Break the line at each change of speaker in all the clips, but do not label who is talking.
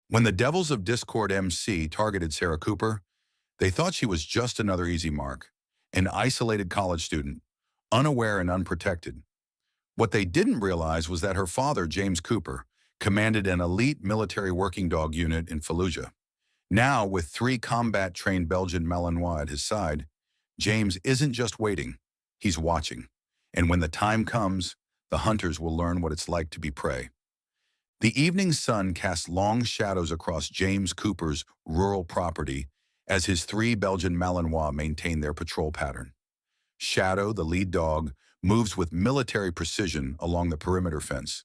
When the Devils of Discord MC targeted Sarah Cooper, they thought she was just another easy mark, an isolated college student, unaware and unprotected. What they didn't realize was that her father, James Cooper, commanded an elite military working dog unit in Fallujah. Now, with 3 combat-trained Belgian Malinois at his side, James isn't just waiting, he's watching. And when the time comes, the hunters will learn what it's like to be prey. The evening sun casts long shadows across James Cooper's rural property as his 3 Belgian Malinois maintain their patrol pattern. Shadow, the lead dog, moves with military precision along the perimeter fence,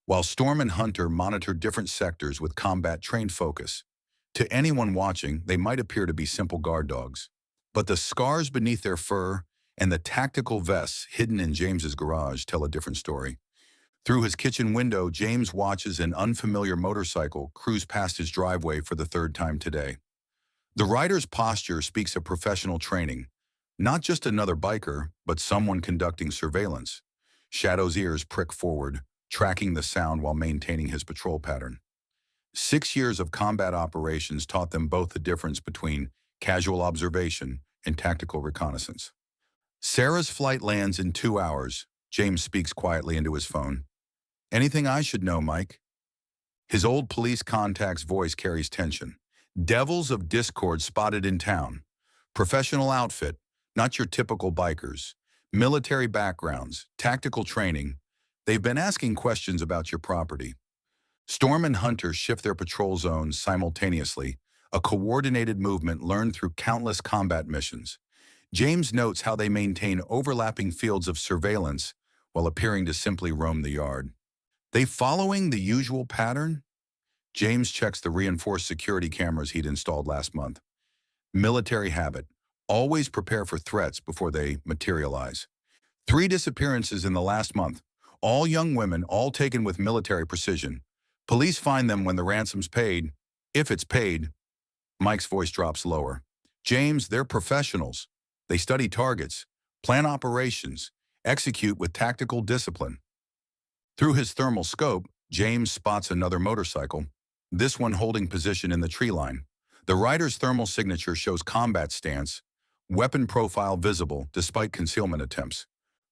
while Storm and Hunter monitor different sectors with combat-trained focus. To anyone watching, they might appear to be simple guard dogs, but the scars beneath their fur and the tactical vests hidden in James's garage tell a different story. Through his kitchen window, James watches an unfamiliar motorcycle cruise past his driveway for the 3rd time today. The rider's posture speaks of professional training, not just another biker, but someone conducting surveillance. Shadow's ears prick forward, tracking the sound while maintaining his patrol pattern. 6 years of combat operations taught them both the difference between casual observation and tactical reconnaissance. Sarah's flight lands in 2 hours. James speaks quietly into his phone. Anything I should know, Mike? His old police contact's voice carries tension. Devils of Discord spotted in town. Professional outfit, not your typical bikers. Military backgrounds, tactical training. They've been asking questions about your property. Storm and Hunter shift their patrol zones simultaneously, a coordinated movement learned through countless combat missions. James notes how they maintain overlapping fields of surveillance while appearing to simply roam the yard. They following the usual pattern? James checks the reinforced security cameras he'd installed last month. Military habit. Always prepare for threats before they materialize. 3 disappearances in the last month. All young women, all taken with military precision. Police find them when the ransom's paid. If it's paid. Mike's voice drops lower. James, they're professionals. They study targets, plan operations, execute with tactical discipline. Through his thermal scope, James spots another motorcycle, this one holding position in the tree line. The rider's thermal signature shows combat stance, weapon profile visible despite concealment attempts.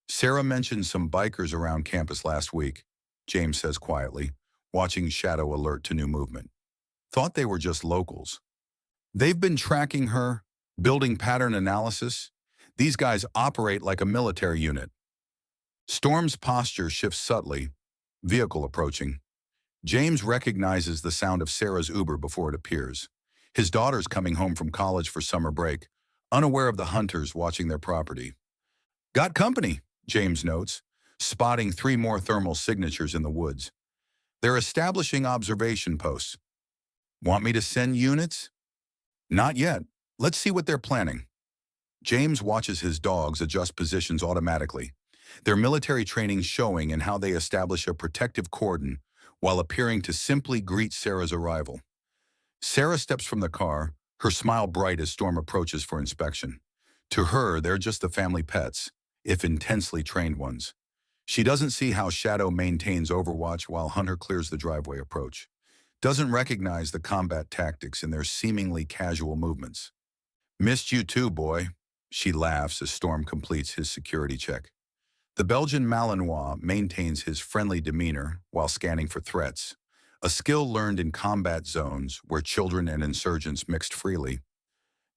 Sarah mentioned some bikers around campus last week, James says quietly, watching Shadow alert to new movement. Thought they were just locals. They've been tracking her, building pattern analysis. These guys operate like a military unit. Storm's posture shifts subtly, vehicle approaching. James recognizes the sound of Sarah's Uber before it appears. His daughter's coming home from college for summer break, unaware of the hunters watching their property. Got company, James notes, spotting 3 more thermal signatures in the woods. They're establishing observation posts. Want me to send units? Not yet. Let's see what they're planning. James watches his dogs adjust positions automatically, their military training showing in how they establish a protective cordon while appearing to simply greet Sarah's arrival. Sarah steps from the car, her smile bright as Storm approaches for inspection. To her, they're just the family pets, if intensely trained ones. She doesn't see how Shadow maintains overwatch while Hunter clears the driveway approach. Doesn't recognize the combat tactics in their seemingly casual movements. Missed you too, boy. She laughs as Storm completes his security check. The Belgian Malinois maintains his friendly demeanor while scanning for threats, a skill learned in combat zones where children and insurgents mixed freely.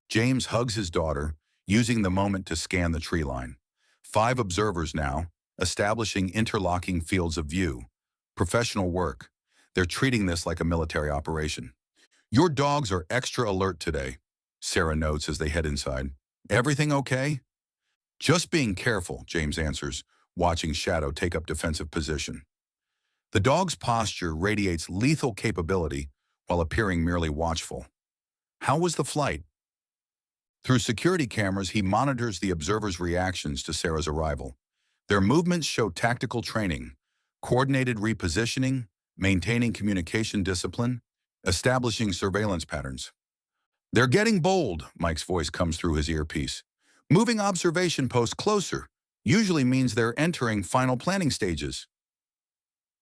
James hugs his daughter, using the moment to scan the tree line. 5 observers now, establishing interlocking fields of view. Professional work. They're treating this like a military operation. Your dogs are extra alert today, Sarah notes as they head inside. Everything okay? Just being careful, James answers, watching Shadow take up defensive position. The dog's posture radiates lethal capability while appearing merely watchful. How was the flight? Through security cameras, he monitors the observers' reactions to Sarah's arrival. Their movements show tactical training, coordinated repositioning, maintaining communication discipline, establishing surveillance patterns. They're getting bold, Mike's voice comes through his earpiece. Moving observation posts closer usually means they're entering final planning stages.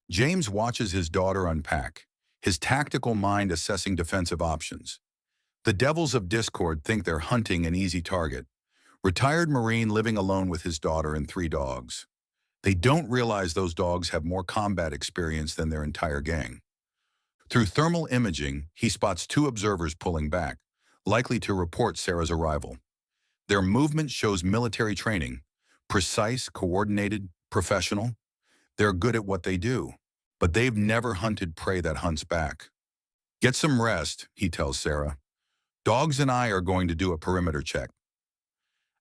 James watches his daughter unpack, his tactical mind assessing defensive options. The devils of discord think they're hunting an easy target. Retired Marine living alone with his daughter and 3 dogs. They don't realize those dogs have more combat experience than their entire gang. Through thermal imaging, he spots 2 observers pulling back, likely to report Sarah's arrival. Their movement shows military training, precise, coordinated, professional. They're good at what they do, but they've never hunted prey that hunts back. Get some rest, he tells Sarah. Dogs and I are going to do a perimeter check.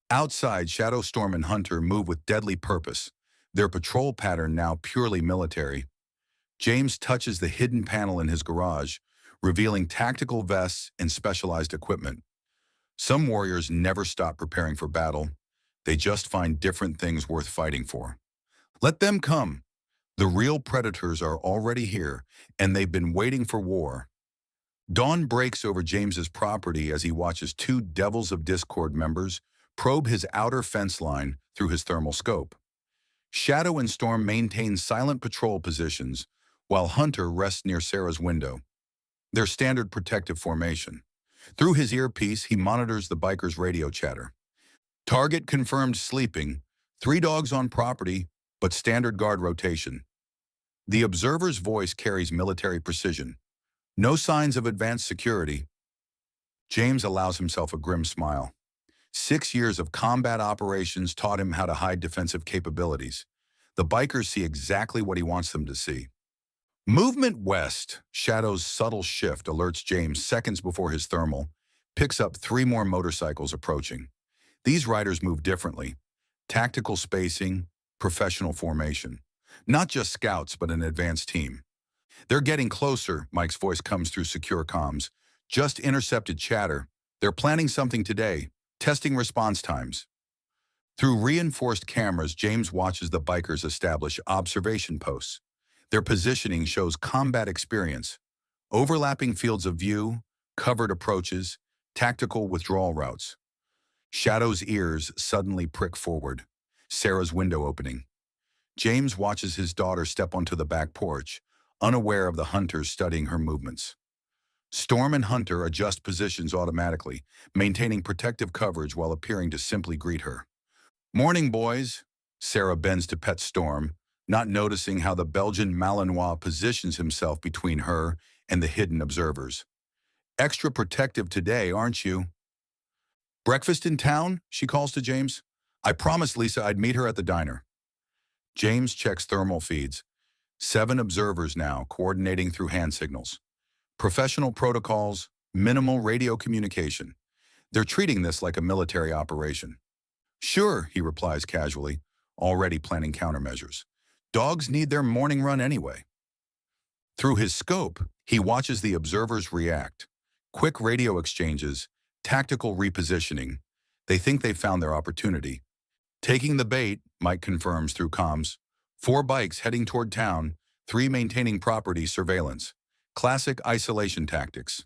Outside, Shadow, Storm, and Hunter move with deadly purpose, their patrol pattern now purely military. James touches the hidden panel in his garage, revealing tactical vests and specialized equipment. Some warriors never stop preparing for battle. They just find different things worth fighting for. Let them come. The real predators are already here, and they've been waiting for war. Dawn breaks over James's property as he watches 2 Devils of Discord members probe his outer fence line through his thermal scope. Shadow and Storm maintain silent patrol positions, while Hunter rests near Sarah's window. Their standard protective formation. Through his earpiece, he monitors the biker's radio chatter. Target confirmed sleeping, 3 dogs on property, but standard guard rotation. The observer's voice carries military precision. No signs of advanced security. James allows himself a grim smile. 6 years of combat operations taught him how to hide defensive capabilities. The bikers see exactly what he wants them to see. Movement west. Shadow's subtle shift alerts James seconds before his thermal picks up 3 more motorcycles approaching. These riders move differently. Tactical spacing, professional formation. Not just scouts, but an advanced team. They're getting closer, Mike's voice comes through secure comms. Just intercepted chatter. They're planning something today, testing response times. Through reinforced cameras, James watches the bikers establish observation posts. Their positioning shows combat experience. Overlapping fields of view, covered approaches, tactical withdrawal routes. Shadow's ears suddenly prick forward. Sarah's window opening. James watches his daughter step onto the back porch, unaware of the hunters studying her movements. Storm and Hunter adjust positions automatically, maintaining protective coverage while appearing to simply greet her. Morning, boys. Sarah bends to pet Storm, not noticing how the Belgian Malinois positions himself between her and the hidden observers. Extra protective today, aren't you? Breakfast in town? She calls to James. I promised Lisa I'd meet her at the diner. James checks thermal feeds. 7 observers now, coordinating through hand signals. Professional protocols, minimal radio communication. They're treating this like a military operation. Sure, he replies casually, already planning countermeasures. Dogs need their morning run anyway. Through his scope, he watches the observers react. Quick radio exchanges, tactical repositioning. They think they've found their opportunity. Taking the bait, Mike confirms through comms. 4 bikes heading toward town, 3 maintaining property surveillance. Classic isolation tactics.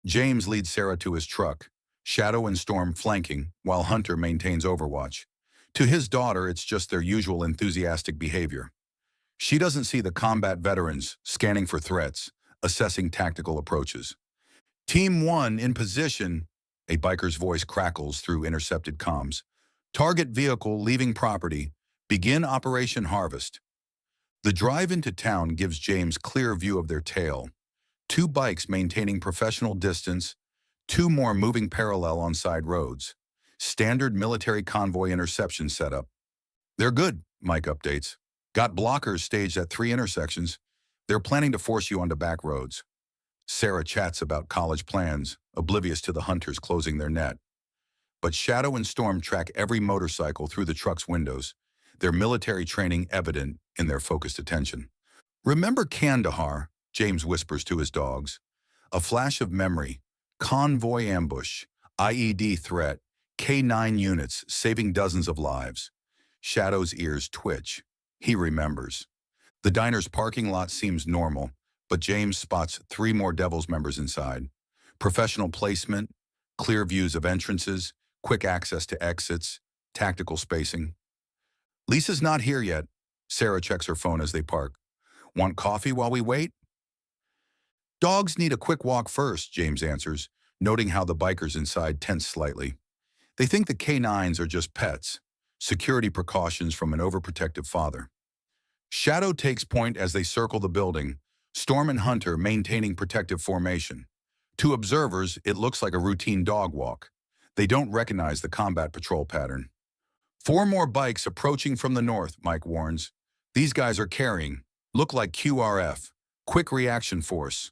James leads Sarah to his truck, Shadow and Storm flanking, while Hunter maintains overwatch. To his daughter, it's just their usual enthusiastic behavior. She doesn't see the combat veterans scanning for threats, assessing tactical approaches. Team 1 in position, a biker's voice crackles through intercepted comms. Target vehicle leaving property. Begin Operation Harvest. The drive into town gives James clear view of their tail. 2 bikes maintaining professional distance, 2 more moving parallel on side roads. Standard military convoy interception setup. They're good, Mike updates. Got blockers staged at 3 intersections. They're planning to force you onto back roads. Sarah chats about college plans, oblivious to the hunters closing their net. But Shadow and Storm track every motorcycle through the truck's windows, their military training evident in their focused attention. Remember Kandahar, James whispers to his dogs. A flash of memory, convoy ambush, IED threat, K9 units saving dozens of lives. Shadow's ears twitch. He remembers. The diner's parking lot seems normal, but James spots 3 more Devils members inside. Professional placement, clear views of entrances, quick access to exits, tactical spacing. Lisa's not here yet. Sarah checks her phone as they park. Want coffee while we wait? Dogs need a quick walk first, James answers, noting how the bikers inside tense slightly. They think the K9s are just pets, security precautions from an overprotective father. Shadow takes point as they circle the building, Storm and Hunter maintaining protective formation. To observers, it looks like a routine dog walk. They don't recognize the combat patrol pattern. Four more bikes approaching from the north, Mike warns. These guys are carrying, look like QRF, quick reaction force.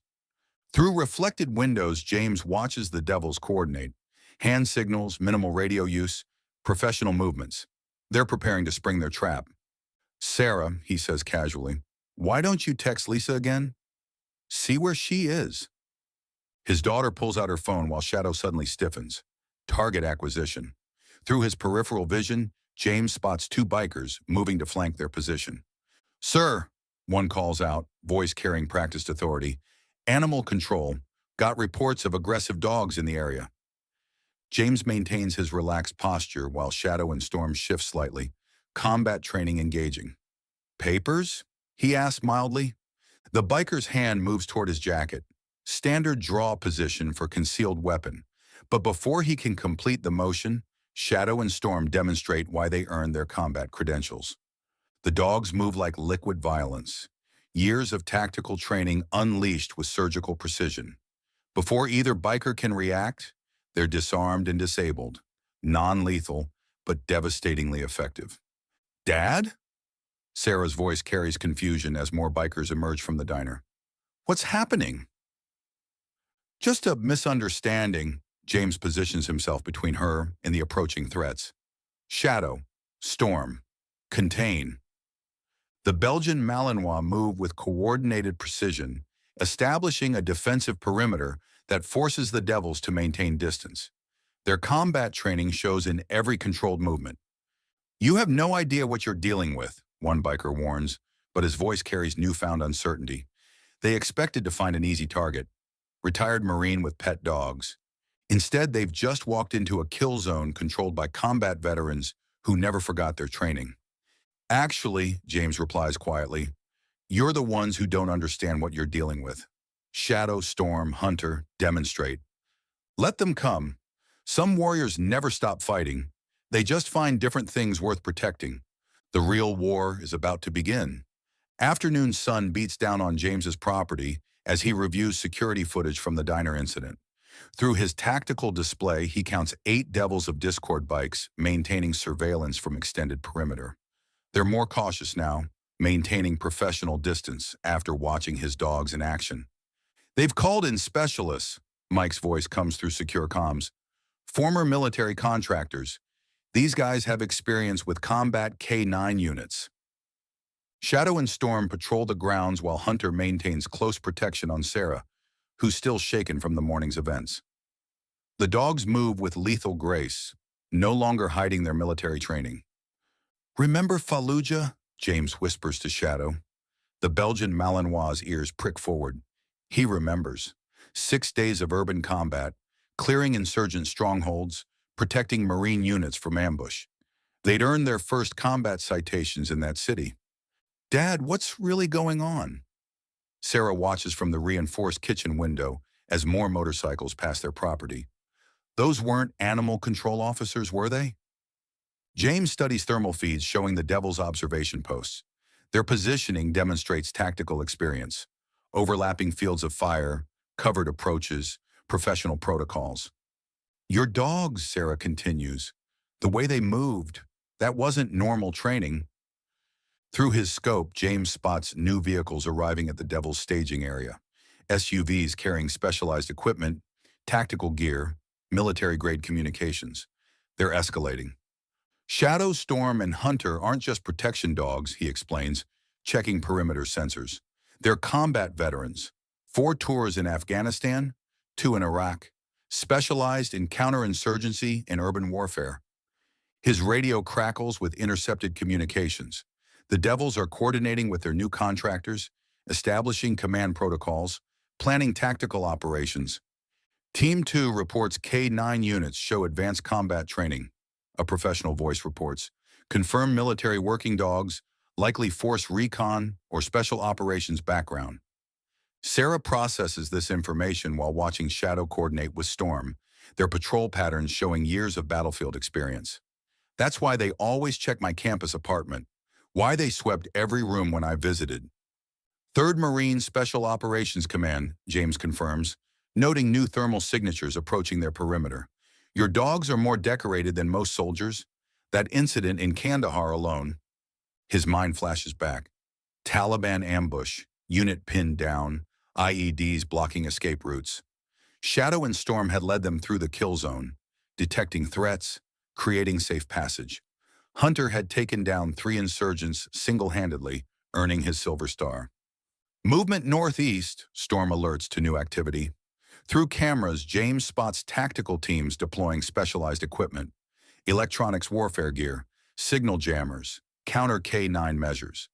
Through reflected windows, James watches the devils coordinate. Hand signals, minimal radio use, professional movements. They're preparing to spring their trap. Sarah, he says casually, why don't you text Lisa again? See where she is. His daughter pulls out her phone while Shadow suddenly stiffens. Target acquisition. Through his peripheral vision, James spots two bikers moving to flank their position. Sir, one calls out, voice carrying practiced authority. Animal control. Got reports of aggressive dogs in the area. James maintains his relaxed posture while Shadow and Storm shift slightly. Combat training engaging. Papers? He asks mildly. The biker's hand moves toward his jacket. Standard draw position for concealed weapon. But before he can complete the motion, Shadow and Storm demonstrate why they earned their combat credentials. The dogs move like liquid violence. Years of tactical training unleashed with surgical precision. Before either biker can react, they're disarmed and disabled. Non-lethal, but devastatingly effective. Dad? Sarah's voice carries confusion as more bikers emerge from the diner. What's happening? Just a misunderstanding, James positions himself between her and the approaching threats. Shadow, Storm, contain. The Belgian Malinois move with coordinated precision, establishing a defensive perimeter that forces the devils to maintain distance. Their combat training shows in every controlled movement. You have no idea what you're dealing with, one biker warns, but his voice carries newfound uncertainty. They expected to find an easy target, retired Marine with pet dogs. Instead, they've just walked into a kill zone controlled by combat veterans who never forgot their training. Actually, James replies quietly, you're the ones who don't understand what you're dealing with. Shadow, Storm, Hunter, demonstrate. Let them come. Some warriors never stop fighting. They just find different things worth protecting. The real war is about to begin. Afternoon sun beats down on James's property as he reviews security footage from the diner incident. Through his tactical display, he counts 8 Devils of Discord bikes, maintaining surveillance from extended perimeter. They're more cautious now, maintaining professional distance after watching his dogs in action. They've called in specialists, Mike's voice comes through secure comms. Former military contractors. These guys have experience with combat K9 units. Shadow and Storm patrol the grounds while Hunter maintains close protection on Sarah, who's still shaken from the morning's events. The dogs move with lethal grace, no longer hiding their military training. Remember Fallujah? James whispers to Shadow. The Belgian Malinois' ears prick forward. He remembers. 6 days of urban combat, clearing insurgent strongholds, protecting Marine units from ambush. They'd earned their first combat citations in that city. Dad, what's really going on? Sarah watches from the reinforced kitchen window as more motorcycles pass their property. Those weren't animal control officers, were they? James studies thermal feeds showing the Devil's observation posts. Their positioning demonstrates tactical experience, overlapping fields of fire, covered approaches, professional protocols. Your dogs, Sarah continues. The way they moved, that wasn't normal training. Through his scope, James spots new vehicles arriving at the Devil's staging area. SUVs carrying specialized equipment, tactical gear, military-grade communications. They're escalating. Shadow, Storm, and Hunter aren't just protection dogs, he explains, checking perimeter sensors. They're combat veterans. 4 tours in Afghanistan, 2 in Iraq, specialized in counterinsurgency and urban warfare. His radio crackles with intercepted communications. The Devils are coordinating with their new contractors, establishing command protocols, planning tactical operations. Team 2 reports K9 units show advanced combat training. A professional voice reports. Confirmed military working dogs, likely force recon or special operations background. Sarah processes this information while watching Shadow coordinate with Storm, their patrol patterns showing years of battlefield experience. That's why they always check my campus apartment, why they swept every room when I visited. 3rd Marine Special Operations Command, James confirms, noting new thermal signatures approaching their perimeter. Your dogs are more decorated than most soldiers. That incident in Kandahar alone. His mind flashes back. Taliban ambush, unit pinned down, IEDs blocking escape routes. Shadow and Storm had led them through the kill zone, detecting threats, creating safe passage. Hunter had taken down 3 insurgents single-handedly, earning his Silver Star. Movement northeast, Storm alerts to new activity. Through cameras, James spots tactical teams deploying specialized equipment, electronics warfare gear, signal jammers, counter K9 measures.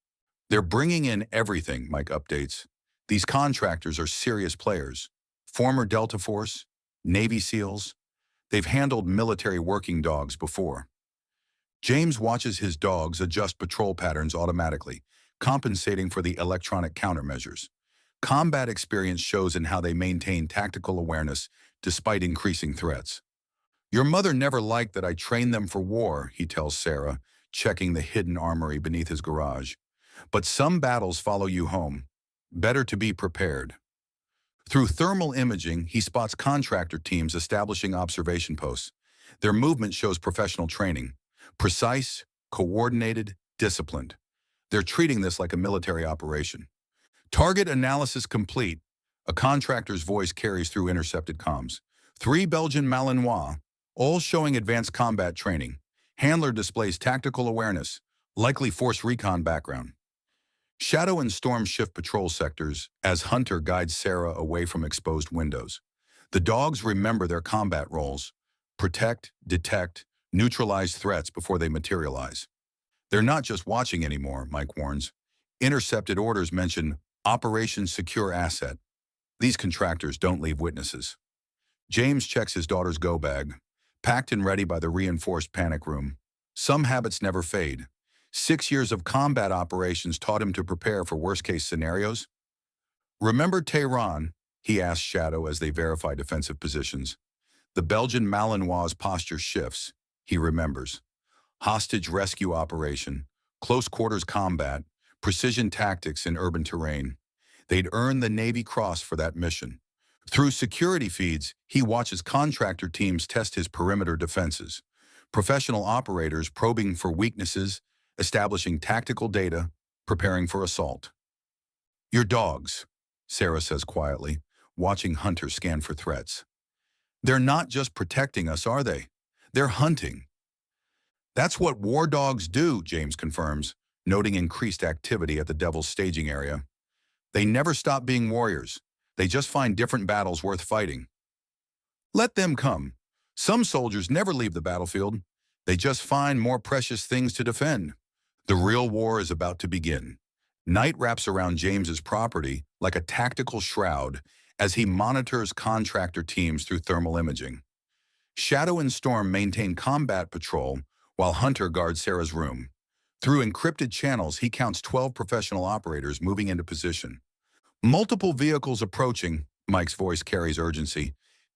They're bringing in everything, Mike updates. These contractors are serious players. Former Delta Force, Navy SEALs. They've handled military working dogs before. James watches his dogs adjust patrol patterns automatically, compensating for the electronic countermeasures. Combat experience shows in how they maintain tactical awareness despite increasing threats. Your mother never liked that I trained them for war, he tells Sarah, checking the hidden armory beneath his garage. But some battles follow you home. Better to be prepared. Through thermal imaging, he spots contractor teams establishing observation posts. Their movement shows professional training. Precise, coordinated, disciplined. They're treating this like a military operation. Target analysis complete. A contractor's voice carries through intercepted comms. 3 Belgian Malinois, all showing advanced combat training. Handler displays tactical awareness, likely force recon background. Shadow and Storm shift patrol sectors as Hunter guides Sarah away from exposed windows. The dogs remember their combat roles: protect, detect, neutralize threats before they materialize. They're not just watching anymore, Mike warns. Intercepted orders mention Operation Secure Asset. These contractors don't leave witnesses. James checks his daughter's go bag, packed and ready by the reinforced panic room. Some habits never fade. 6 years of combat operations taught him to prepare for worst-case scenarios. Remember Tehran? He asks Shadow as they verify defensive positions. The Belgian Malinois' posture shifts. He remembers. Hostage rescue operation, close quarters combat, precision tactics in urban terrain. They'd earned the Navy Cross for that mission. Through security feeds, he watches contractor teams test his perimeter defenses. Professional operators probing for weaknesses, establishing tactical data, preparing for assault. Your dogs, Sarah says quietly, watching Hunter scan for threats. They're not just protecting us, are they? They're hunting. That's what war dogs do, James confirms, noting increased activity at the Devil's staging area. They never stop being warriors. They just find different battles worth fighting. Let them come. Some soldiers never leave the battlefield. They just find more precious things to defend. The real war is about to begin. Night wraps around James's property like a tactical shroud as he monitors contractor teams through thermal imaging. Shadow and Storm maintain combat patrol while Hunter guards Sarah's room. Through encrypted channels, he counts 12 professional operators moving into position. Multiple vehicles approaching, Mike's voice carries urgency.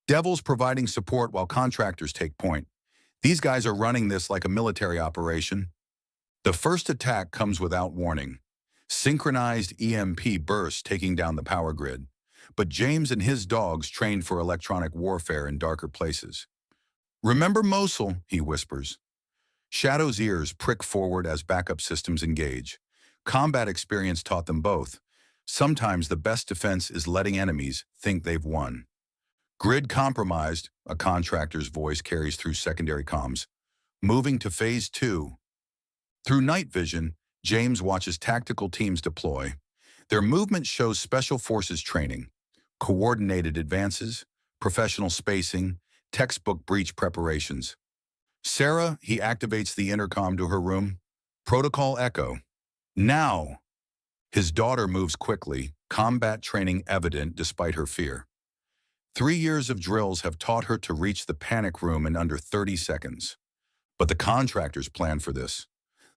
Devils providing support while contractors take point. These guys are running this like a military operation. The first attack comes without warning. Synchronized EMP bursts taking down the power grid. But James and his dogs trained for electronic warfare in darker places. Remember Mosul, he whispers. Shadow's ears prick forward as backup systems engage. Combat experience taught them both. Sometimes the best defense is letting enemies think they've won. Grid compromised, a contractor's voice carries through secondary comms. Moving to Phase 2. Through night vision, James watches tactical teams deploy. Their movement shows special forces training, coordinated advances, professional spacing, textbook breach preparations. Sarah, he activates the intercom to her room. Protocol echo. Now! His daughter moves quickly, combat training evident despite her fear. 3 years of drills have taught her to reach the panic room in under 30 seconds. But the contractors planned for this.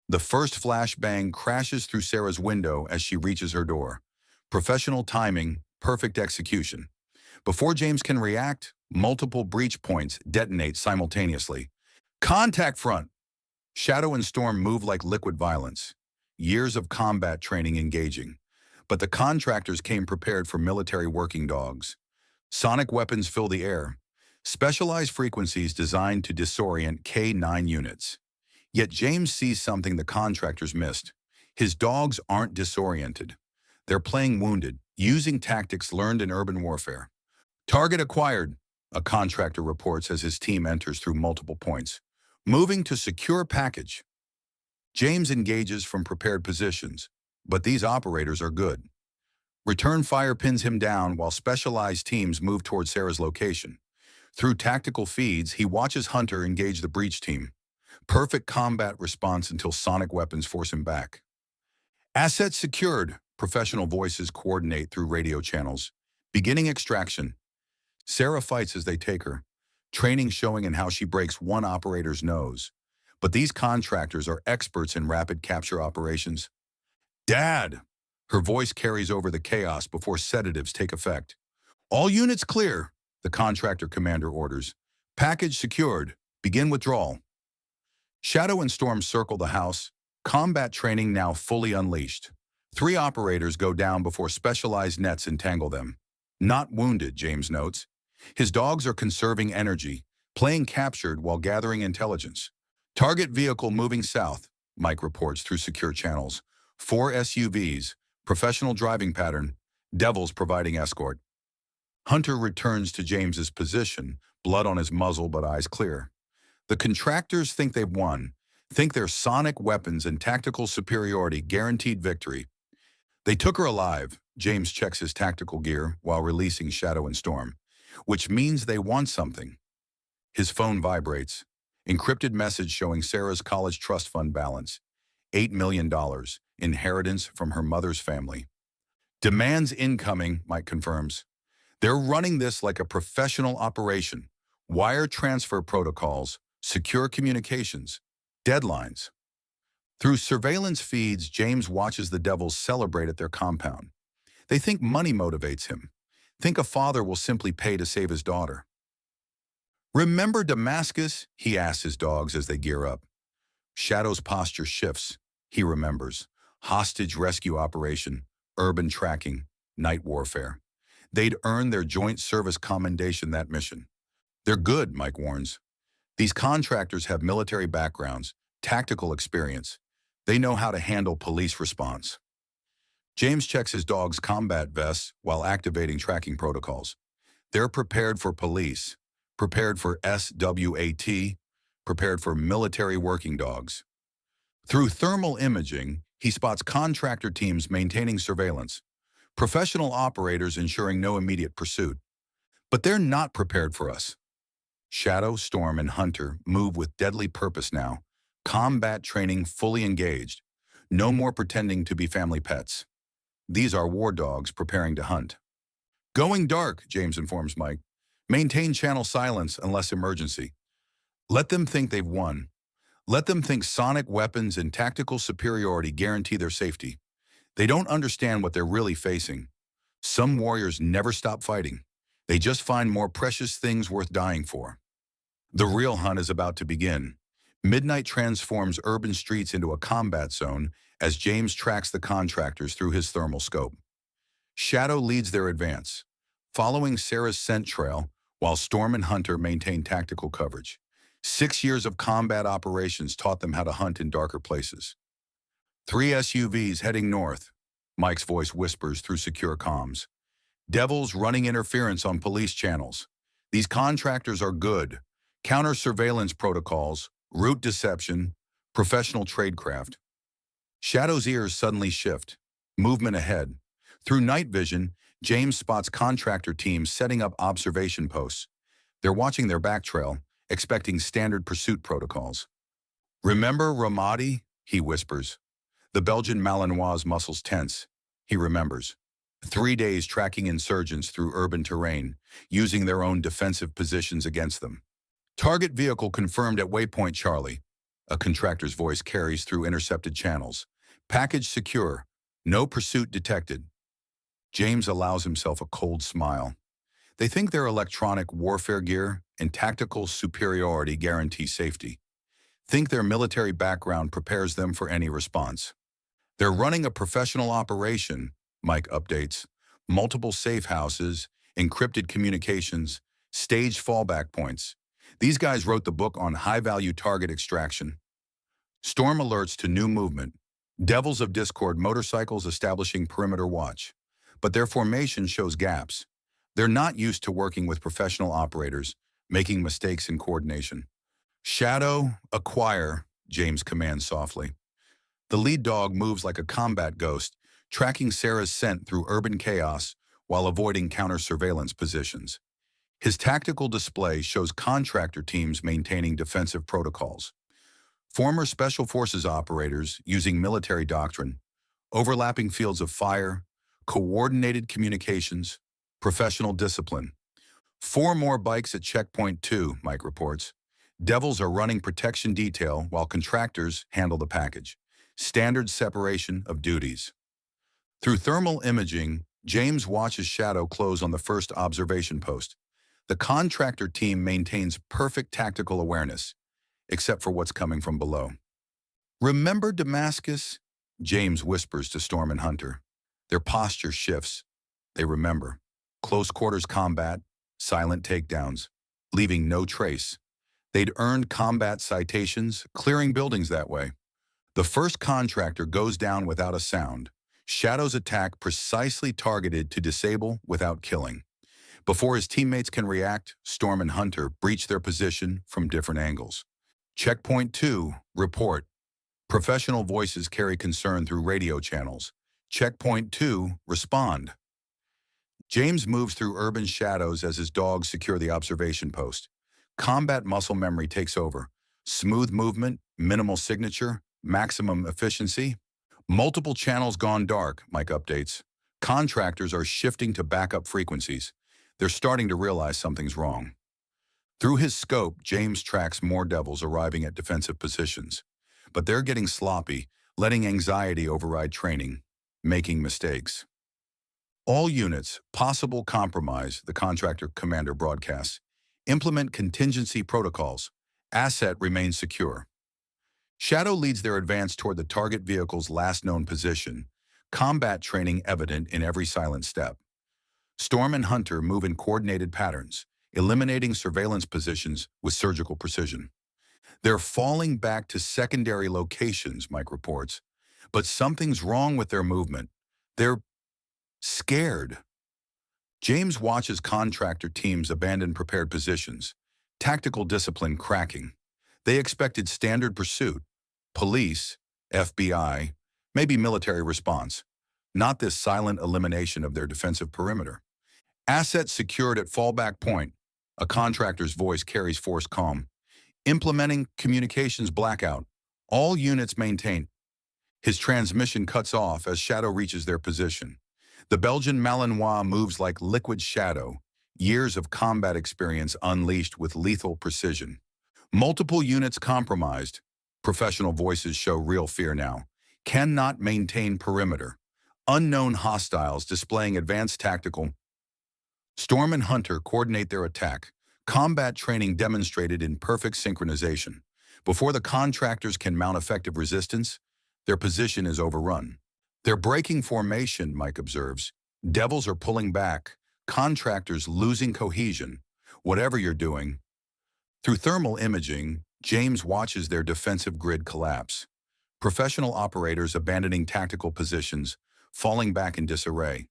The first flashbang crashes through Sarah's window as she reaches her door. Professional timing, perfect execution. Before James can react, multiple breach points detonate simultaneously. Contact front. Shadow and Storm move like liquid violence. Years of combat training engaging. But the contractors came prepared for military working dogs. Sonic weapons fill the air. Specialized frequencies designed to disorient K9 units. Yet James sees something the contractors missed. His dogs aren't disoriented. They're playing wounded, using tactics learned in urban warfare. Target acquired, a contractor reports as his team enters through multiple points. Moving to secure package. James engages from prepared positions, but these operators are good. Return fire pins him down while specialized teams move toward Sarah's location. Through tactical feeds, he watches Hunter engage the breach team. Perfect combat response until sonic weapons force him back. Assets secured. Professional voices coordinate through radio channels. Beginning extraction. Sarah fights as they take her, training showing in how she breaks one operator's nose. But these contractors are experts in rapid capture operations. Dad! Her voice carries over the chaos before sedatives take effect. All units clear, the contractor commander orders. Package secured. Begin withdrawal. Shadow and Storm circle the house, combat training now fully unleashed. 3 operators go down before specialized nets entangle them. Not wounded, James notes. His dogs are conserving energy, playing captured while gathering intelligence. Target vehicle moving south, Mike reports through secure channels. 4 SUVs, professional driving pattern, Devils providing escort. Hunter returns to James's position, blood on his muzzle but eyes clear. The contractors think they've won, think their sonic weapons and tactical superiority guaranteed victory. They took her alive, James checks his tactical gear while releasing Shadow and Storm, which means they want something. His phone vibrates. Encrypted message showing Sarah's college trust fund balance. $8 million, inheritance from her mother's family. Demands incoming, Mike confirms. They're running this like a professional operation. Wire transfer protocols, secure communications, deadlines. Through surveillance feeds, James watches the Devils celebrate at their compound. They think money motivates him. Think a father will simply pay to save his daughter. Remember Damascus? He asks his dogs as they gear up. Shadow's posture shifts. He remembers. Hostage rescue operation, urban tracking, night warfare. They'd earned their joint service commendation that mission. They're good, Mike warns. These contractors have military backgrounds, tactical experience. They know how to handle police response. James checks his dog's combat vests while activating tracking protocols. They're prepared for police, prepared for SWAT, prepared for military working dogs. Through thermal imaging, he spots contractor teams maintaining surveillance, professional operators ensuring no immediate pursuit. But they're not prepared for us. Shadow, Storm, and Hunter move with deadly purpose now, combat training fully engaged. No more pretending to be family pets. These are war dogs preparing to hunt. Going dark, James informs Mike. Maintain channel silence unless emergency. Let them think they've won. Let them think sonic weapons and tactical superiority guarantee their safety. They don't understand what they're really facing. Some warriors never stop fighting. They just find more precious things worth dying for. The real hunt is about to begin. Midnight transforms urban streets into a combat zone as James tracks the contractors through his thermal scope. Shadow leads their advance, following Sarah's scent trail while Storm and Hunter maintain tactical coverage. 6 years of combat operations taught them how to hunt in darker places. 3 SUVs heading north, Mike's voice whispers through secure comms. Devils running interference on police channels. These contractors are good. Counter-surveillance protocols, route deception, professional tradecraft. Shadow's ears suddenly shift. Movement ahead. Through night vision, James spots contractor teams setting up observation posts. They're watching their back trail, expecting standard pursuit protocols. Remember Ramadi? He whispers. The Belgian Malinois' muscles tense. He remembers. 3 days tracking insurgents through urban terrain, using their own defensive positions against them. Target vehicle confirmed at waypoint Charlie. A contractor's voice carries through intercepted channels. Package secure. No pursuit detected. James allows himself a cold smile. They think their electronic warfare gear and tactical superiority guarantee safety. Think their military background prepares them for any response. They're running a professional operation, Mike updates. Multiple safe houses, encrypted communications, staged fallback points. These guys wrote the book on high-value target extraction. Storm alerts to new movement. Devils of Discord motorcycles establishing perimeter watch. But their formation shows gaps. They're not used to working with professional operators, making mistakes in coordination. Shadow, acquire, James commands softly. The lead dog moves like a combat ghost, tracking Sarah's scent through urban chaos while avoiding counter-surveillance positions. His tactical display shows contractor teams maintaining defensive protocols. Former Special Forces operators using military doctrine, overlapping fields of fire, coordinated communications, professional discipline. 4 more bikes at checkpoint 2, Mike reports. Devils are running protection detail while contractors handle the package. Standard separation of duties. Through thermal imaging, James watches Shadow close on the first observation post. The contractor team maintains perfect tactical awareness, except for what's coming from below. Remember Damascus? James whispers to Storm and Hunter. Their posture shifts. They remember. Close quarters combat, silent takedowns, leaving no trace. They'd earned combat citations, clearing buildings that way. The first contractor goes down without a sound. Shadow's attack precisely targeted to disable without killing. Before his teammates can react, Storm and Hunter breach their position from different angles. Checkpoint 2, report. Professional voices carry concern through radio channels. Checkpoint 2, respond. James moves through urban shadows as his dogs secure the observation post. Combat muscle memory takes over. Smooth movement, minimal signature, maximum efficiency. Multiple channels gone dark, Mike updates. Contractors are shifting to backup frequencies. They're starting to realize something's wrong. Through his scope, James tracks more devils arriving at defensive positions. But they're getting sloppy, letting anxiety override training, making mistakes. All units, possible compromise, the contractor commander broadcasts. Implement contingency protocols. Asset remains secure. Shadow leads their advance toward the target vehicle's last known position, combat training evident in every silent step. Storm and Hunter move in coordinated patterns, eliminating surveillance positions with surgical precision. They're falling back to secondary locations, Mike reports, but something's wrong with their movement. They're scared. James watches contractor teams abandon prepared positions, tactical discipline cracking. They expected standard pursuit, police, FBI, maybe military response, not this silent elimination of their defensive perimeter. Assets secured at fallback point, a contractor's voice carries forced calm. Implementing communications blackout, all units maintain. His transmission cuts off as Shadow reaches their position. The Belgian Malinois moves like liquid shadow, years of combat experience unleashed with lethal precision. Multiple units compromised. Professional voices show real fear now. Cannot maintain perimeter. Unknown hostiles displaying advanced tactical. Storm and Hunter coordinate their attack. Combat training demonstrated in perfect synchronization. Before the contractors can mount effective resistance, their position is overrun. They're breaking formation, Mike observes. Devils are pulling back. Contractors losing cohesion. Whatever you're doing. Through thermal imaging, James watches their defensive grid collapse. Professional operators abandoning tactical positions, falling back in disarray.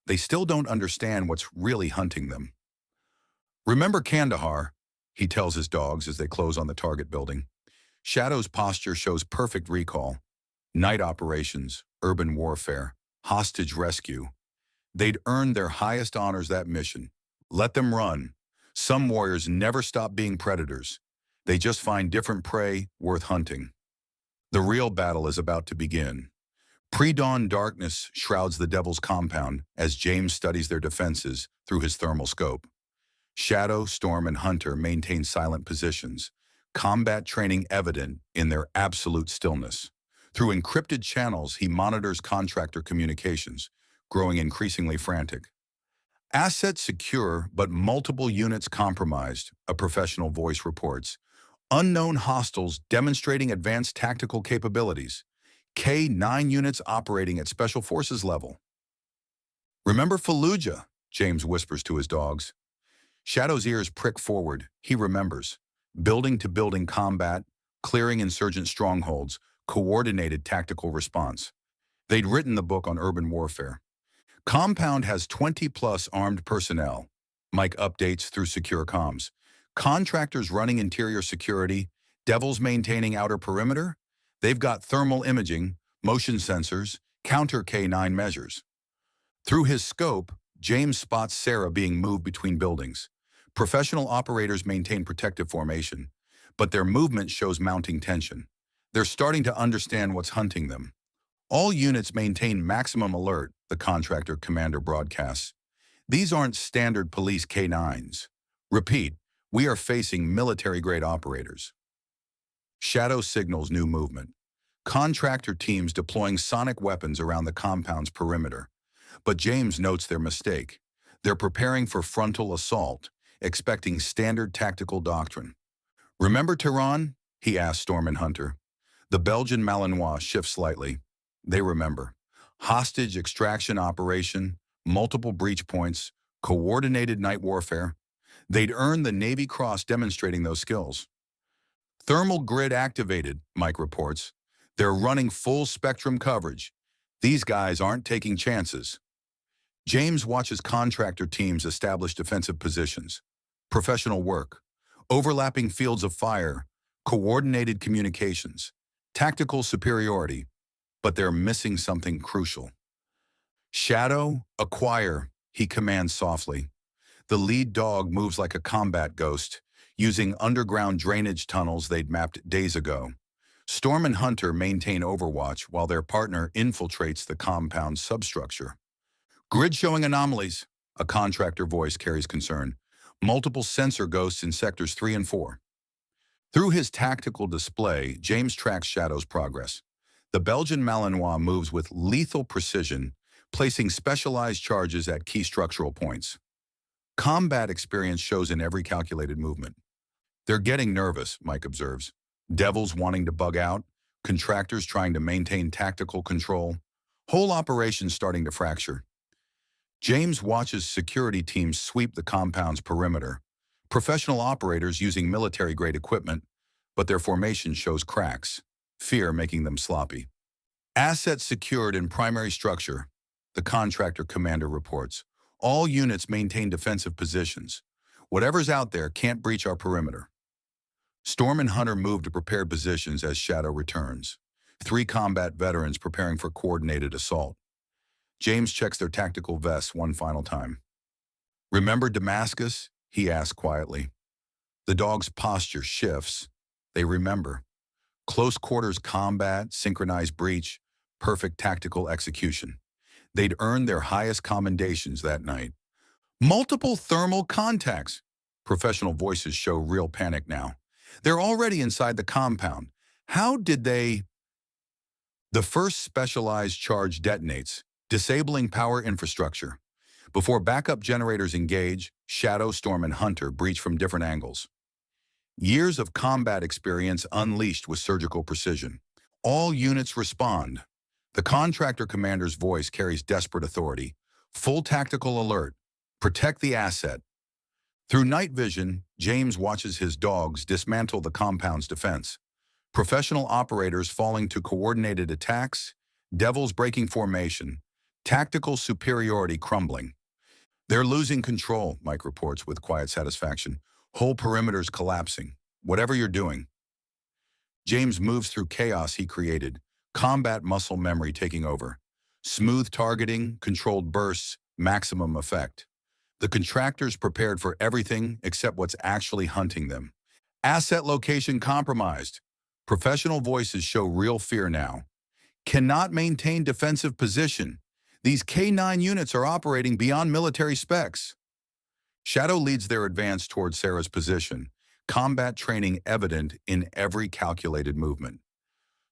They still don't understand what's really hunting them. Remember Kandahar, he tells his dogs as they close on the target building. Shadow's posture shows perfect recall. Night operations, urban warfare, hostage rescue. They'd earned their highest honors that mission. Let them run. Some warriors never stop being predators. They just find different prey worth hunting. The real battle is about to begin. Pre-dawn darkness shrouds the Devil's compound as James studies their defenses through his thermal scope. Shadow, Storm, and Hunter maintain silent positions, combat training evident in their absolute stillness. Through encrypted channels, he monitors contractor communications, growing increasingly frantic. Assets secure, but multiple units compromised, a professional voice reports. Unknown hostiles demonstrating advanced tactical capabilities. K9 units operating at Special Forces level. Remember Fallujah? James whispers to his dogs. Shadow's ears prick forward. He remembers. Building-to-building combat, clearing insurgent strongholds, coordinated tactical response. They'd written the book on urban warfare. Compound has 20-plus armed personnel. Mike updates through secure comms. Contractors running interior security, devils maintaining outer perimeter. They've got thermal imaging, motion sensors, counter K9 measures. Through his scope, James spots Sarah being moved between buildings. Professional operators maintain protective formation, but their movement shows mounting tension. They're starting to understand what's hunting them. All units maintain maximum alert, the contractor commander broadcasts. These aren't standard police K9s. Repeat, we are facing military-grade operators. Shadow signals new movement. Contractor teams deploying sonic weapons around the compound's perimeter. But James notes their mistake. They're preparing for frontal assault, expecting standard tactical doctrine. Remember Tehran? He asked Storm and Hunter. The Belgian Malinois shifts slightly. They remember. Hostage extraction operation, multiple breach points, coordinated night warfare. They'd earned the Navy Cross demonstrating those skills. Thermal grid activated, Mike reports. They're running full spectrum coverage. These guys aren't taking chances. James watches contractor teams establish defensive positions. Professional work. Overlapping fields of fire. Coordinated communications. Tactical superiority. But they're missing something crucial. Shadow, acquire, he commands softly. The lead dog moves like a combat ghost, using underground drainage tunnels they'd mapped days ago. Storm and Hunter maintain overwatch while their partner infiltrates the compound's substructure. Grid showing anomalies, a contractor voice carries concern. Multiple sensor ghosts in sectors 3 and 4. Through his tactical display, James tracks Shadow's progress. The Belgian Malinois moves with lethal precision, placing specialized charges at key structural points. Combat experience shows in every calculated movement. They're getting nervous, Mike observes. Devils wanting to bug out, contractors trying to maintain tactical control, whole operation starting to fracture. James watches security teams sweep the compound's perimeter, professional operators using military-grade equipment, but their formation shows cracks, fear making them sloppy. Assets secured in primary structure, the contractor commander reports. All units maintain defensive positions. Whatever's out there can't breach our perimeter. Storm and Hunter move to prepared positions as Shadow returns. 3 combat veterans preparing for coordinated assault. James checks their tactical vests one final time. Remember Damascus? He asks quietly. The dog's posture shifts. They remember. Close quarters combat, synchronized breach, perfect tactical execution. They'd earned their highest commendations that night. Multiple thermal contacts. Professional voices show real panic now. They're already inside the compound. How did they... The first specialized charge detonates, disabling power infrastructure. Before backup generators engage, Shadow, Storm, and Hunter breach from different angles. Years of combat experience unleashed with surgical precision. All units respond. The contractor commander's voice carries desperate authority. Full tactical alert. Protect the asset. Through night vision, James watches his dogs dismantle the compound's defense. Professional operators falling to coordinated attacks, devils breaking formation, tactical superiority crumbling. They're losing control, Mike reports with quiet satisfaction. Whole perimeters collapsing. Whatever you're doing. James moves through chaos he created, combat muscle memory taking over. Smooth targeting, controlled bursts, maximum effect. The contractors prepared for everything except what's actually hunting them. Asset location compromised. Professional voices show real fear now. Cannot maintain defensive position. These K9 units are operating beyond military specs. Shadow leads their advance toward Sarah's position, combat training evident in every calculated movement.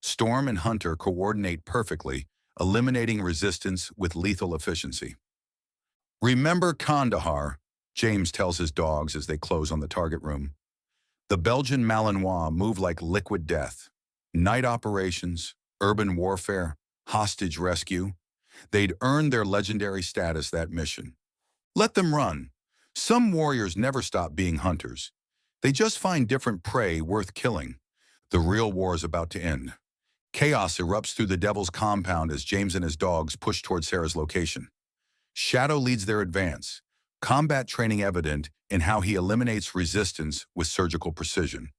Storm and Hunter coordinate perfectly, eliminating resistance with lethal efficiency. Remember Kandahar, James tells his dogs as they close on the target room. The Belgian Malinois move like liquid death. Night operations, urban warfare, hostage rescue. They'd earned their legendary status that mission. Let them run. Some warriors never stop being hunters. They just find different prey worth killing. The real war is about to end. Chaos erupts through the Devil's compound as James and his dogs push toward Sarah's location. Shadow leads their advance, combat training evident in how he eliminates resistance with surgical precision.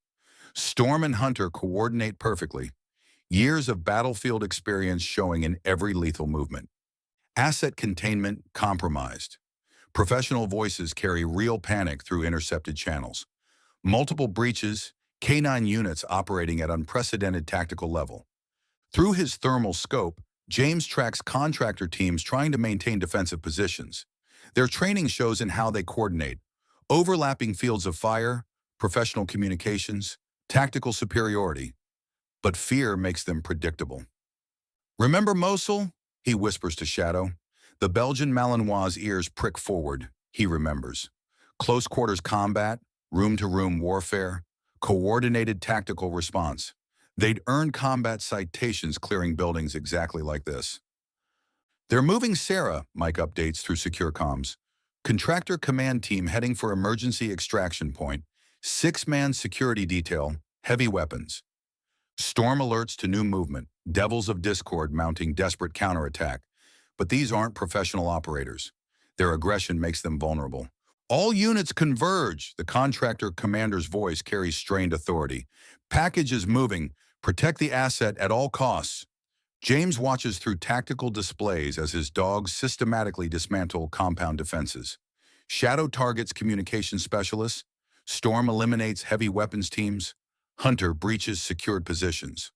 Storm and Hunter coordinate perfectly, years of battlefield experience showing in every lethal movement. Asset containment compromised. Professional voices carry real panic through intercepted channels. Multiple breaches, K9 units operating at unprecedented tactical level. Through his thermal scope, James tracks contractor teams trying to maintain defensive positions. Their training shows in how they coordinate, overlapping fields of fire, professional communications, tactical superiority. But fear makes them predictable. Remember Mosul? He whispers to Shadow. The Belgian Malinois' ears prick forward. He remembers. Close quarters combat, room-to-room warfare, coordinated tactical response. They'd earned combat citations clearing buildings exactly like this. They're moving Sarah, Mike updates through secure comms. Contractor command team heading for emergency extraction point. 6-man security detail, heavy weapons. Storm alerts to new movement. Devils of Discord mounting desperate counterattack. But these aren't professional operators. Their aggression makes them vulnerable. All units converge. The contractor commander's voice carries strained authority. Package is moving. Protect the asset at all costs. James watches through tactical displays as his dogs systematically dismantle compound defenses. Shadow targets communication specialists. Storm eliminates heavy weapons teams. Hunter breaches secured positions.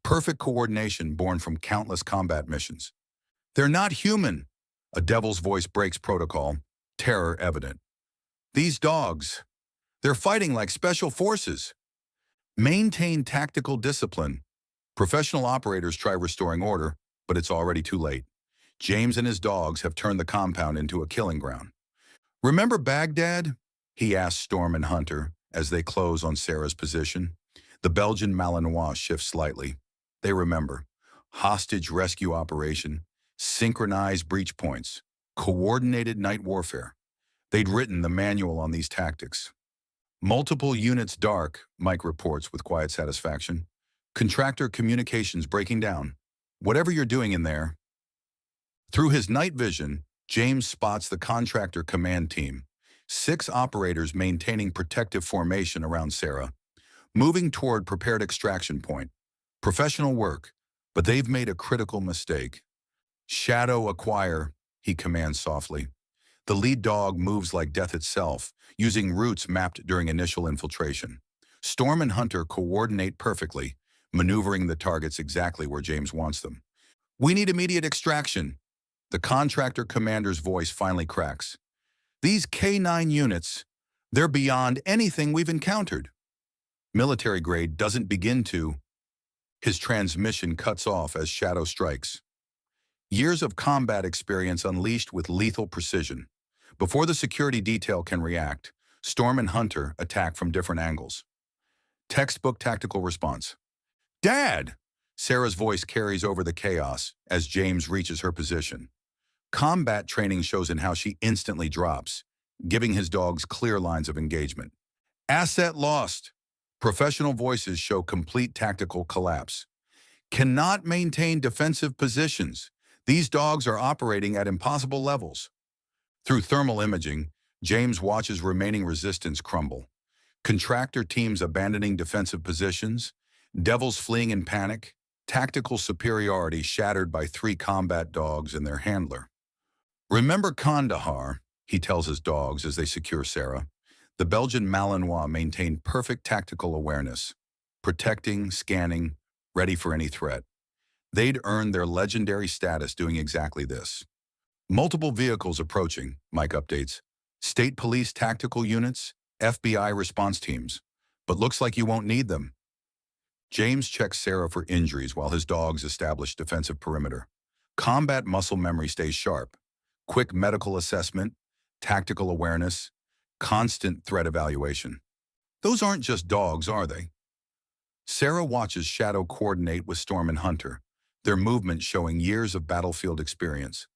Perfect coordination born from countless combat missions. They're not human. A devil's voice breaks protocol, terror evident. These dogs, they're fighting like special forces. Maintain tactical discipline. Professional operators try restoring order, but it's already too late. James and his dogs have turned the compound into a killing ground. Remember Baghdad? He asks Storm and Hunter as they close on Sarah's position. The Belgian Malinois shifts slightly. They remember. Hostage rescue operation, synchronized breach points, coordinated night warfare. They'd written the manual on these tactics. Multiple units dark, Mike reports with quiet satisfaction. Contractor communications breaking down. Whatever you're doing in there. Through his night vision, James spots the contractor command team. 6 operators maintaining protective formation around Sarah, moving toward prepared extraction point. Professional work, but they've made a critical mistake. Shadow acquire, he commands softly. The lead dog moves like death itself, using routes mapped during initial infiltration. Storm and Hunter coordinate perfectly, maneuvering the targets exactly where James wants them. We need immediate extraction. The contractor commander's voice finally cracks. These K9 units, they're beyond anything we've encountered. Military grade doesn't begin to. His transmission cuts off as Shadow strikes. Years of combat experience unleashed with lethal precision. Before the security detail can react, Storm and Hunter attack from different angles. Textbook tactical response. Dad! Sarah's voice carries over the chaos as James reaches her position. Combat training shows in how she instantly drops, giving his dogs clear lines of engagement. Asset lost. Professional voices show complete tactical collapse. Cannot maintain defensive positions. These dogs are operating at impossible levels. Through thermal imaging, James watches remaining resistance crumble. Contractor teams abandoning defensive positions, devils fleeing in panic, tactical superiority shattered by 3 combat dogs and their handler. Remember Kandahar, he tells his dogs as they secure Sarah. The Belgian Malinois maintained perfect tactical awareness, protecting, scanning, ready for any threat. They'd earned their legendary status doing exactly this. Multiple vehicles approaching, Mike updates. State police tactical units, FBI response teams. But looks like you won't need them. James checks Sarah for injuries while his dogs establish defensive perimeter. Combat muscle memory stays sharp. Quick medical assessment, tactical awareness, constant threat evaluation. Those aren't just dogs, are they? Sarah watches Shadow coordinate with Storm and Hunter, their movement showing years of battlefield experience.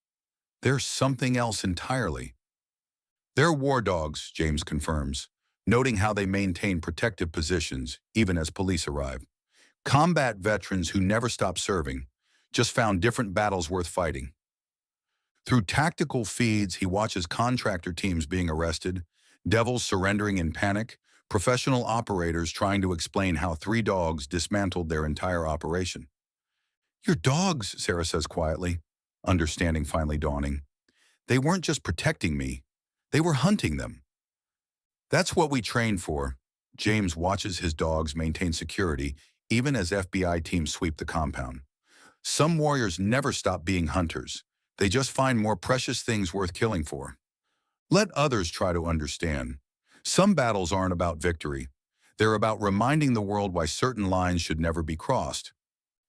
They're something else entirely. They're war dogs, James confirms, noting how they maintain protective positions even as police arrive. Combat veterans who never stop serving, just found different battles worth fighting. Through tactical feeds, he watches contractor teams being arrested, devils surrendering in panic, professional operators trying to explain how 3 dogs dismantled their entire operation. Your dogs, Sarah says quietly, understanding finally dawning. They weren't just protecting me, they were hunting them. That's what we train for. James watches his dogs maintain security even as FBI teams sweep the compound. Some warriors never stop being hunters. They just find more precious things worth killing for. Let others try to understand. Some battles aren't about victory. They're about reminding the world why certain lines should never be crossed.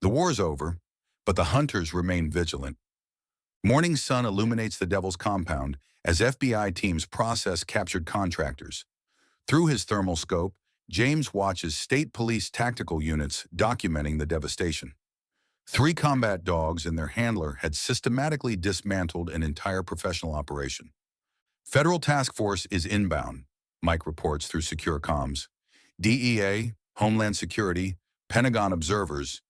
The war's over, but the hunters remain vigilant. Morning sun illuminates the Devil's compound as FBI teams process captured contractors. Through his thermal scope, James watches state police tactical units documenting the devastation. 3 combat dogs and their handler had systematically dismantled an entire professional operation. Federal task force is inbound, Mike reports through secure comms. DEA, Homeland Security, Pentagon observers,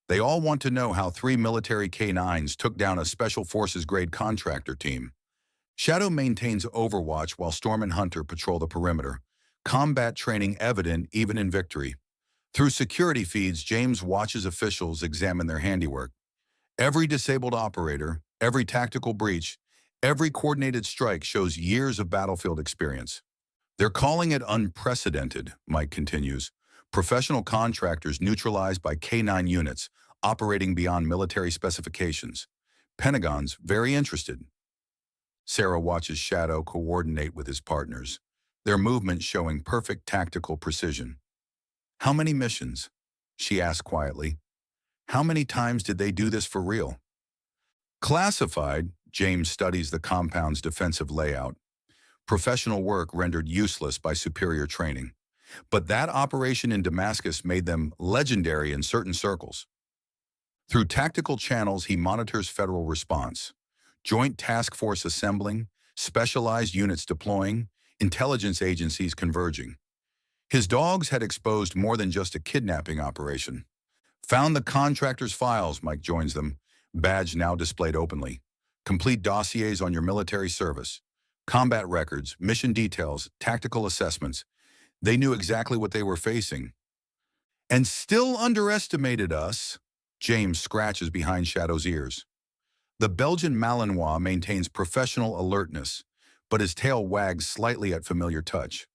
they all want to know how 3 military K9s took down a Special Forces-grade contractor team. Shadow maintains overwatch while Storm and Hunter patrol the perimeter, combat training evident even in victory. Through security feeds, James watches officials examine their handiwork. Every disabled operator, every tactical breach, every coordinated strike shows years of battlefield experience. They're calling it unprecedented, Mike continues. Professional contractors neutralized by K9 units, operating beyond military specifications. Pentagon's very interested. Sarah watches Shadow coordinate with his partners, their movements showing perfect tactical precision. How many missions? She asked quietly. How many times did they do this for real? Classified, James studies the compound's defensive layout. Professional work rendered useless by superior training. But that operation in Damascus made them legendary in certain circles. Through tactical channels, he monitors federal response. Joint task force assembling, specialized units deploying, intelligence agencies converging. His dogs had exposed more than just a kidnapping operation. Found the contractor's files, Mike joins them, badge now displayed openly. Complete dossiers on your military service. Combat records, mission details, tactical assessments. They knew exactly what they were facing. And still underestimated us, James scratches behind Shadow's ears. The Belgian Malinois maintains professional alertness, but his tail wags slightly at familiar touch.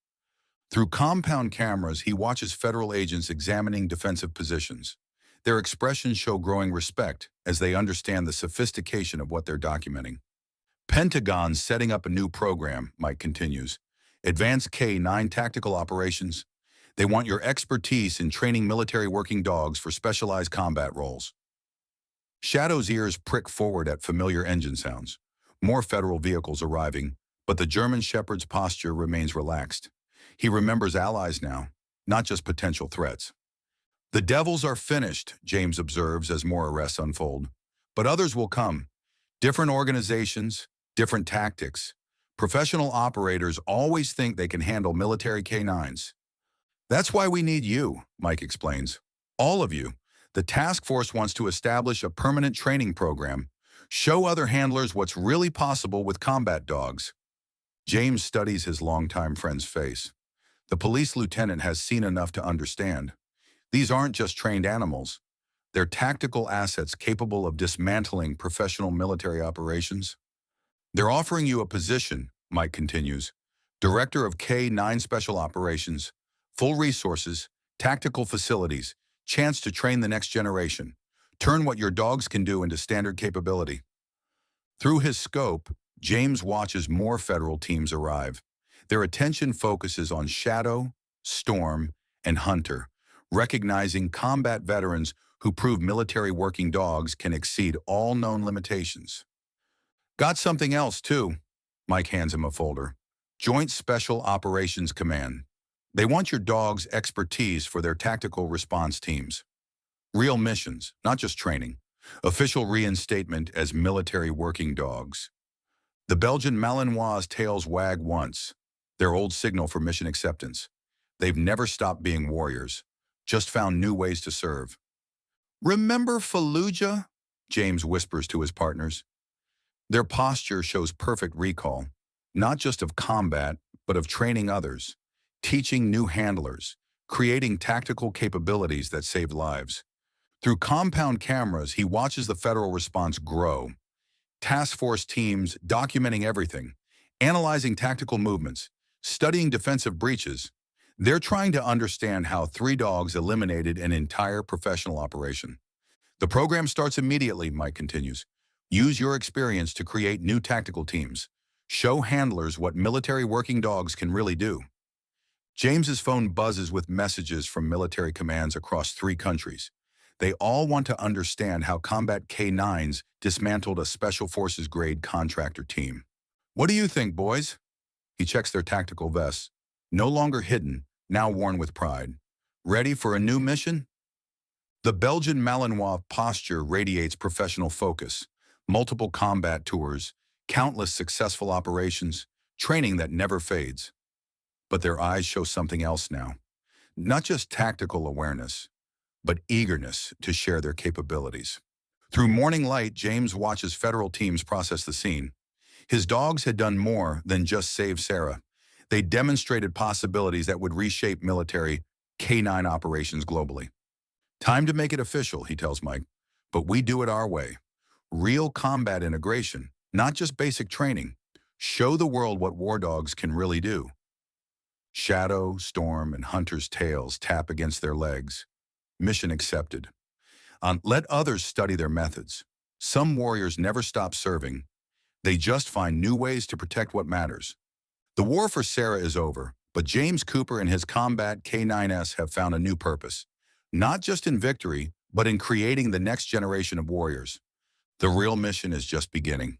Through compound cameras, he watches federal agents examining defensive positions. Their expressions show growing respect as they understand the sophistication of what they're documenting. Pentagon's setting up a new program, Mike continues. Advanced K9 tactical operations. They want your expertise in training military working dogs for specialized combat roles. Shadow's ears prick forward at familiar engine sounds. More federal vehicles arriving, but the German shepherd's posture remains relaxed. He remembers allies now, not just potential threats. The devils are finished, James observes as more arrests unfold. But others will come. Different organizations, different tactics. Professional operators always think they can handle military K9s. That's why we need you, Mike explains. All of you. The task force wants to establish a permanent training program, show other handlers what's really possible with combat dogs. James studies his longtime friend's face. The police lieutenant has seen enough to understand. These aren't just trained animals. They're tactical assets capable of dismantling professional military operations. They're offering you a position, Mike continues. Director of K9 Special Operations, full resources, tactical facilities, chance to train the next generation. Turn what your dogs can do into standard capability. Through his scope, James watches more federal teams arrive. Their attention focuses on Shadow, Storm, and Hunter, recognizing combat veterans who prove military working dogs can exceed all known limitations. Got something else, too. Mike hands him a folder. Joint Special Operations Command. They want your dog's expertise for their tactical response teams. Real missions, not just training. Official reinstatement as military working dogs. The Belgian Malinois' tails wag once, their old signal for mission acceptance. They've never stopped being warriors, just found new ways to serve. Remember Fallujah? James whispers to his partners. Their posture shows perfect recall, not just of combat, but of training others, teaching new handlers, creating tactical capabilities that saved lives. Through compound cameras, he watches the federal response grow. Task force teams documenting everything, analyzing tactical movements, studying defensive breaches. They're trying to understand how 3 dogs eliminated an entire professional operation. The program starts immediately, Mike continues. Use your experience to create new tactical teams. Show handlers what military working dogs can really do. James's phone buzzes with messages from military commands across 3 countries. They all want to understand how Combat K9s dismantled a Special Forces grade contractor team. What do you think, boys? He checks their tactical vests, no longer hidden, now worn with pride. Ready for a new mission? The Belgian Malinois posture radiates professional focus, multiple combat tours, countless successful operations, training that never fades. But their eyes show something else now. Not just tactical awareness, but eagerness to share their capabilities. Through morning light, James watches federal teams process the scene. His dogs had done more than just save Sarah. They demonstrated possibilities that would reshape military K9 operations globally. Time to make it official, he tells Mike, but we do it our way. Real combat integration, not just basic training. Show the world what war dogs can really do. Shadow, Storm, and Hunter's tails tap against their legs. Mission accepted. Let others study their methods. Some warriors never stop serving. They just find new ways to protect what matters. The war for Sarah is over, but James Cooper and his combat K9s have found a new purpose. Not just in victory, but in creating the next generation of warriors. The real mission is just beginning.